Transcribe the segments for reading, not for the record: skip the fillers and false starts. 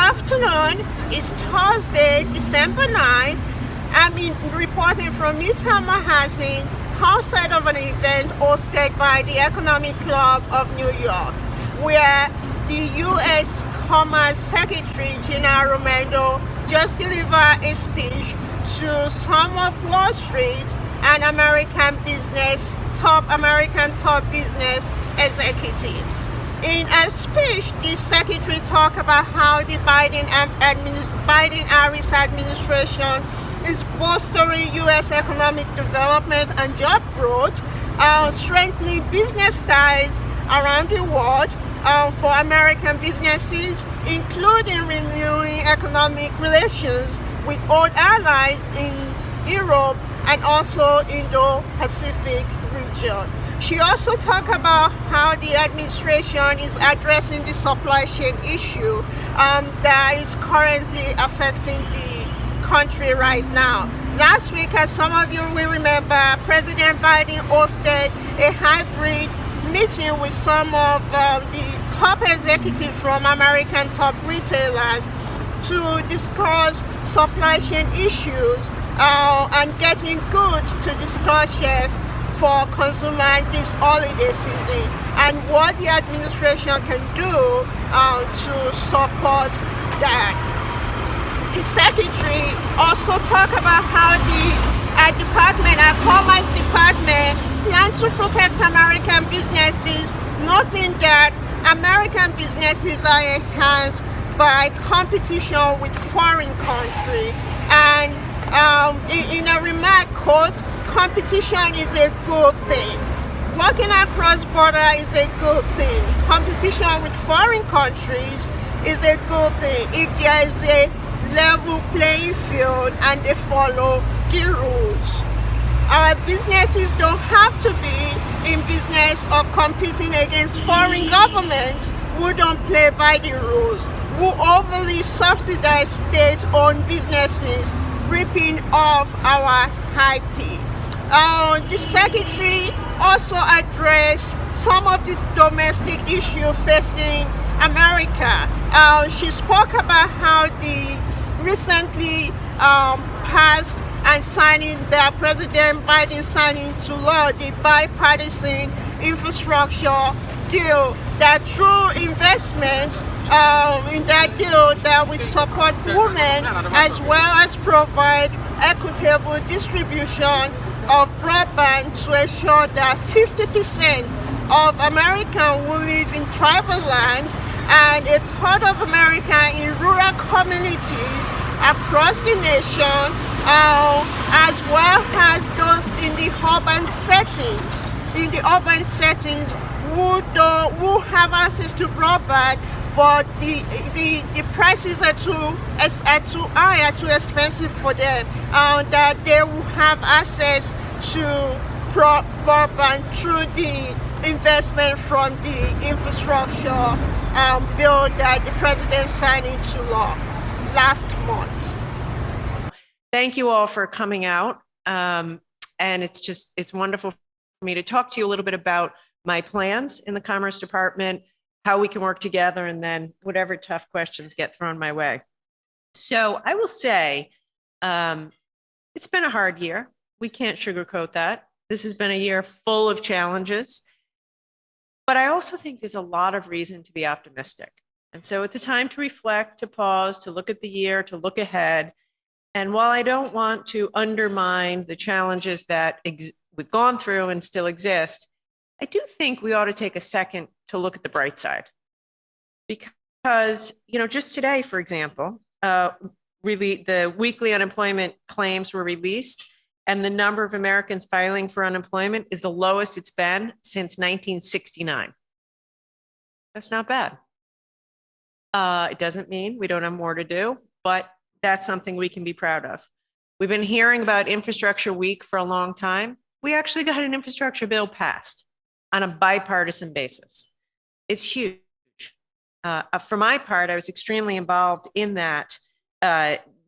afternoon. It's Thursday, December 9th. I'm reporting from Midtown Manhattan, outside of an event hosted by the Economic Club of New York, where the U.S. Commerce Secretary Gina Raimondo just delivered a speech to some of Wall Street and top American business executives. In a speech, the secretary talked about how the Biden-Harris administration is bolstering U.S. economic development and job growth, strengthening business ties around the world for American businesses, including renewing economic relations with old allies in Europe and also Indo-Pacific region. She also talked about how the administration is addressing the supply chain issue that is currently affecting the country right now. Last week, as some of you will remember, President Biden hosted a hybrid meeting with some of the top executives from American top retailers to discuss supply chain issues and getting goods to the store shelf for consumers this holiday season, and what the administration can do to support that. The secretary also talked about how the Commerce Department plans to protect American businesses, noting that American businesses are enhanced by competition with foreign countries. And in a remark, quote, competition is a good thing. Working across border is a good thing. Competition with foreign countries is a good thing if there is a level playing field and they follow the rules. Our businesses don't have to be in business of competing against foreign governments who don't play by the rules, who overly subsidize state-owned businesses, ripping off our IP. The secretary also addressed some of these domestic issues facing America. She spoke about how the recently passed and President Biden signing into law the bipartisan infrastructure deal, that through investment in that deal that will support women as well as provide equitable distribution of broadband to ensure that 50% of Americans will live in tribal land and a third of Americans in rural communities across the nation, as well as those in the urban settings. Who have access to broadband, but the prices are too high, are too expensive for them, that they will have access to broadband through the investment from the infrastructure bill that the president signed into law last month. Thank you all for coming out. And it's wonderful for me to talk to you a little bit about my plans in the Commerce Department, how we can work together, and then whatever tough questions get thrown my way. So I will say it's been a hard year. We can't sugarcoat that. This has been a year full of challenges, but I also think there's a lot of reason to be optimistic. And so it's a time to reflect, to pause, to look at the year, to look ahead. And while I don't want to undermine the challenges that we've gone through and still exist, I do think we ought to take a second to look at the bright side. Because, just today, for example, really the weekly unemployment claims were released, and the number of Americans filing for unemployment is the lowest it's been since 1969. That's not bad. It doesn't mean we don't have more to do, but that's something we can be proud of. We've been hearing about Infrastructure Week for a long time. We actually got an infrastructure bill passed on a bipartisan basis. It's huge. For my part, I was extremely involved in that,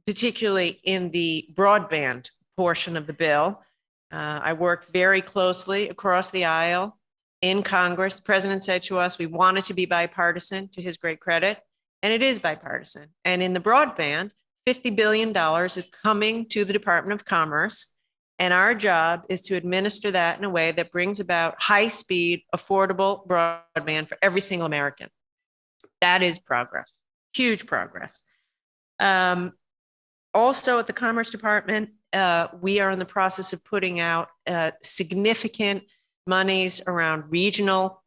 particularly in the broadband portion of the bill. I worked very closely across the aisle in Congress. The president said to us, we want it to be bipartisan, to his great credit. and it is bipartisan. And in the broadband, $50 billion is coming to the Department of Commerce. And our job is to administer that in a way that brings about high-speed, affordable broadband for every single American. That is progress, huge progress. Also at the Commerce Department, we are in the process of putting out significant monies around regional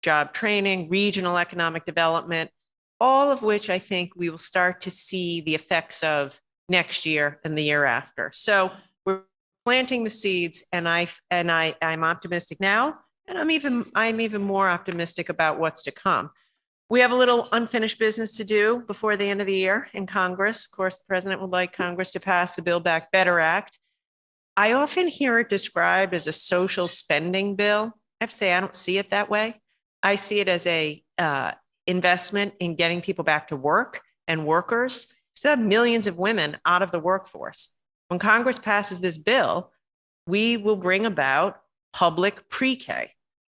job training, regional economic development, all of which I think we will start to see the effects of next year and the year after. So we're planting the seeds, and I'm optimistic now, and I'm even more optimistic about what's to come. We have a little unfinished business to do before the end of the year in Congress. Of course, the president would like Congress to pass the Build Back Better Act. I often hear it described as a social spending bill. I have to say, I don't see it that way. I see it as a investment in getting people back to work and workers. We still have millions of women out of the workforce. When Congress passes this bill, we will bring about public pre-K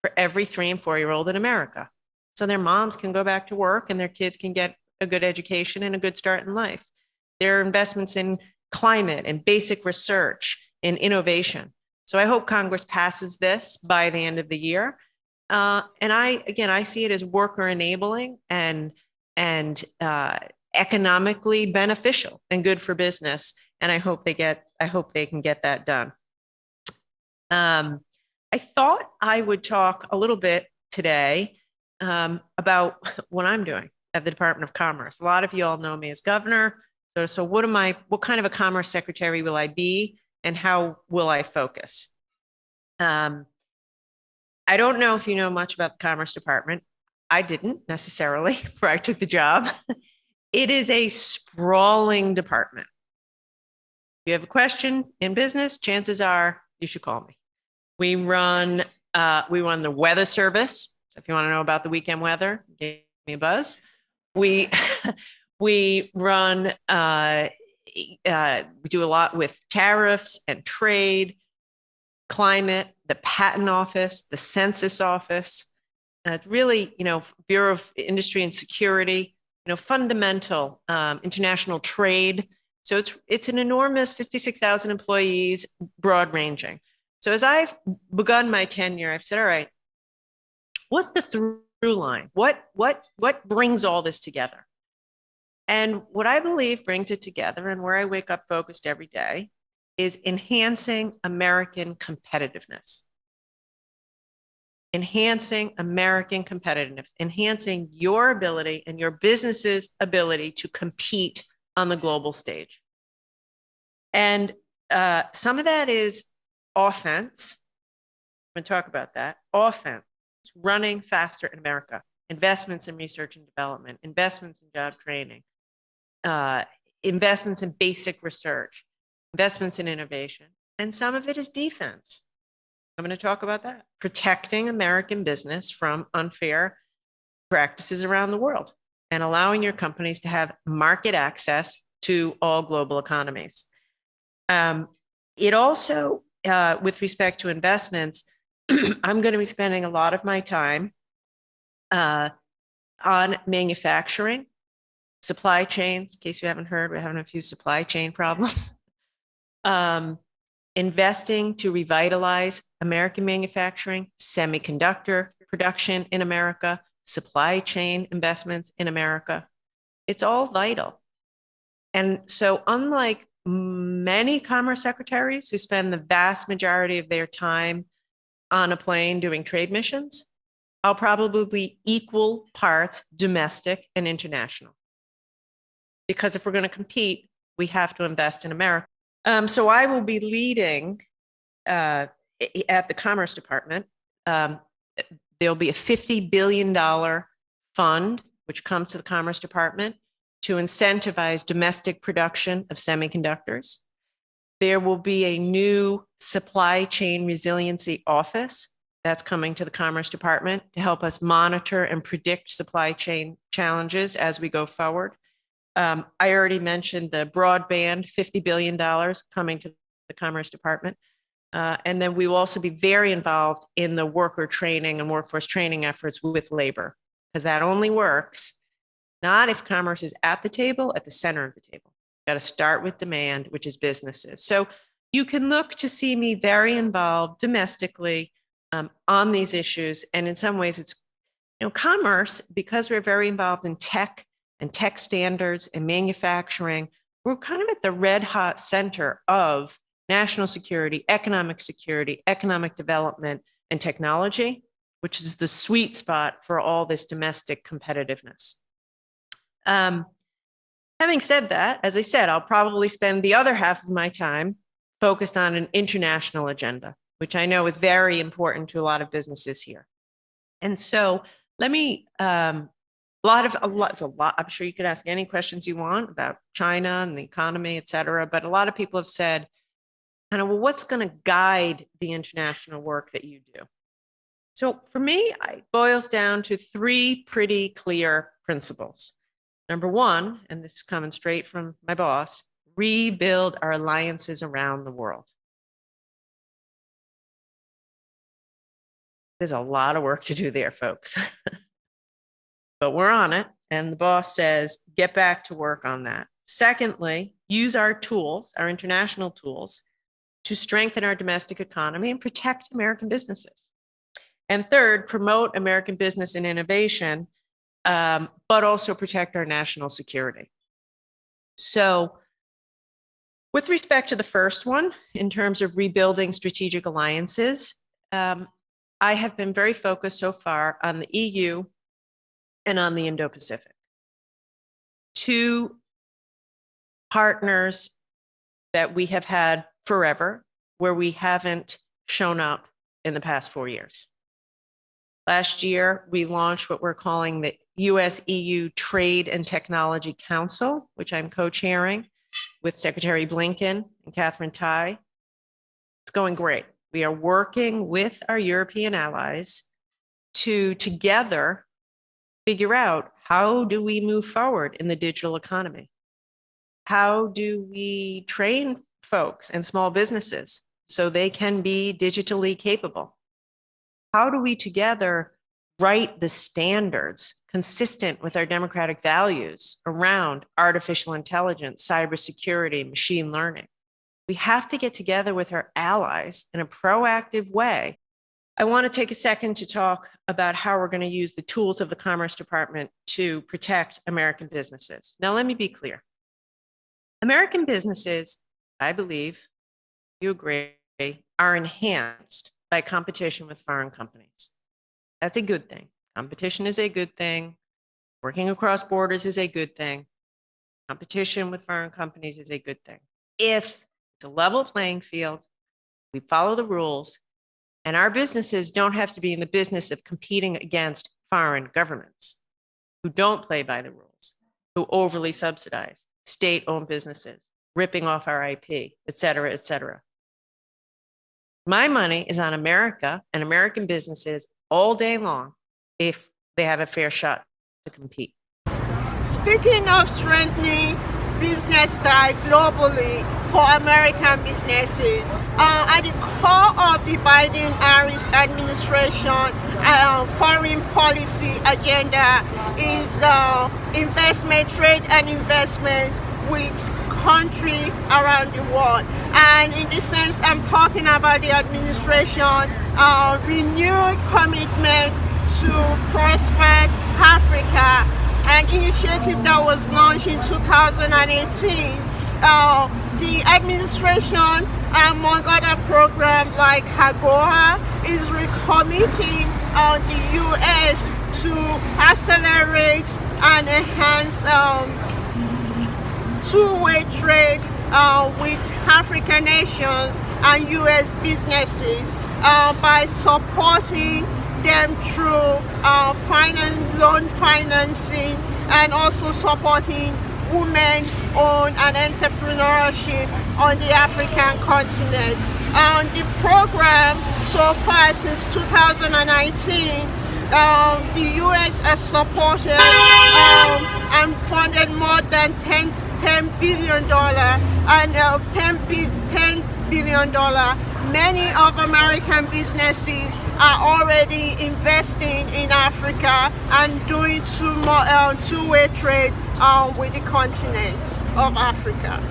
for every 3- and 4-year-old in America. So their moms can go back to work and their kids can get a good education and a good start in life. There are investments in climate and basic research and innovation. So I hope Congress passes this by the end of the year. And I see it as worker enabling and economically beneficial and good for business. And I hope they can get that done. I thought I would talk a little bit today about what I'm doing at the Department of Commerce. A lot of you all know me as governor. So what kind of a commerce secretary will I be, and how will I focus? I don't know if you know much about the Commerce Department. I didn't necessarily before I took the job. It is a sprawling department. If you have a question in business, chances are you should call me. We run the weather service. So if you want to know about the weekend weather, give me a buzz. We run, we do a lot with tariffs and trade, climate, the patent office, the census office. It's really, Bureau of Industry and Security, fundamental international trade. So it's an enormous 56,000 employees, broad ranging. So as I've begun my tenure, I've said, all right, what's the through line? What brings all this together? And what I believe brings it together, and where I wake up focused every day, is enhancing American competitiveness. Enhancing American competitiveness, enhancing your ability and your business's ability to compete on the global stage. And some of that is offense. I'm going to talk about that. Offense, running faster in America, investments in research and development, investments in job training, investments in basic research, investments in innovation. And some of it is defense. I'm going to talk about that. Protecting American business from unfair practices around the world and allowing your companies to have market access to all global economies. It also, with respect to investments, I'm going to be spending a lot of my time on manufacturing, supply chains. In case you haven't heard, we're having a few supply chain problems. Investing to revitalize American manufacturing, semiconductor production in America, supply chain investments in America. It's all vital. And so unlike many commerce secretaries who spend the vast majority of their time on a plane doing trade missions, I'll probably be equal parts domestic and international. Because if we're going to compete, we have to invest in America. So I will be leading at the Commerce Department. There'll be a $50 billion fund, which comes to the Commerce Department to incentivize domestic production of semiconductors. There will be a new supply chain resiliency office that's coming to the Commerce Department to help us monitor and predict supply chain challenges as we go forward. I already mentioned the broadband, $50 billion coming to the Commerce Department. And then we will also be very involved in the worker training and workforce training efforts with labor, because that only works not if commerce is at the table, at the center of the table. Got to start with demand, which is businesses. So you can look to see me very involved domestically on these issues. And in some ways, it's, commerce, because we're very involved in tech and tech standards and manufacturing, we're kind of at the red hot center of national security, economic development, and technology, which is the sweet spot for all this domestic competitiveness. Having said that, as I said, I'll probably spend the other half of my time focused on an international agenda, which I know is very important to a lot of businesses here. And so let me, I'm sure you could ask any questions you want about China and the economy, et cetera, but a lot of people have said, kind of, well, what's going to guide the international work that you do? So for me, it boils down to three pretty clear principles. Number one, and this is coming straight from my boss, rebuild our alliances around the world. There's a lot of work to do there, folks. But we're on it. And the boss says, get back to work on that. Secondly, use our tools, our international tools, to strengthen our domestic economy and protect American businesses. And third, promote American business and innovation, but also protect our national security. So with respect to the first one, in terms of rebuilding strategic alliances, I have been very focused so far on the EU and on the Indo-Pacific. Two partners that we have had forever, where we haven't shown up in the past 4 years. Last year, we launched what we're calling the US-EU Trade and Technology Council, which I'm co-chairing with Secretary Blinken and Catherine Tai. It's going great. We are working with our European allies to together figure out, how do we move forward in the digital economy? How do we train folks and small businesses so they can be digitally capable? How do we together write the standards consistent with our democratic values around artificial intelligence, cybersecurity, machine learning? We have to get together with our allies in a proactive way. I want to take a second to talk about how we're going to use the tools of the Commerce Department to protect American businesses. Now, let me be clear. American businesses, I believe, you agree, are enhanced by competition with foreign companies. That's a good thing. Competition is a good thing. Working across borders is a good thing. Competition with foreign companies is a good thing. If it's a level playing field, we follow the rules, and our businesses don't have to be in the business of competing against foreign governments who don't play by the rules, who overly subsidize state-owned businesses, ripping off our IP, et cetera, et cetera. My money is on America and American businesses all day long if they have a fair shot to compete. Speaking of strengthening business ties globally for American businesses, at the core of the Biden-Harris administration foreign policy agenda is investment, trade and investment with countries around the world. And in this sense, I'm talking about the administration renewed commitment to prosper Africa, an initiative that was launched in 2018. The administration, among other programs like HAGOA, is recommitting the U.S. to accelerate and enhance two-way trade with African nations and U.S. businesses by supporting them through loan financing and also supporting women-owned and entrepreneurship on the African continent. The program so far since 2019, the U.S. has supported and funded more than $10 billion and $10 billion. Many of American businesses are already investing in Africa and doing two-way trade with the continent of Africa.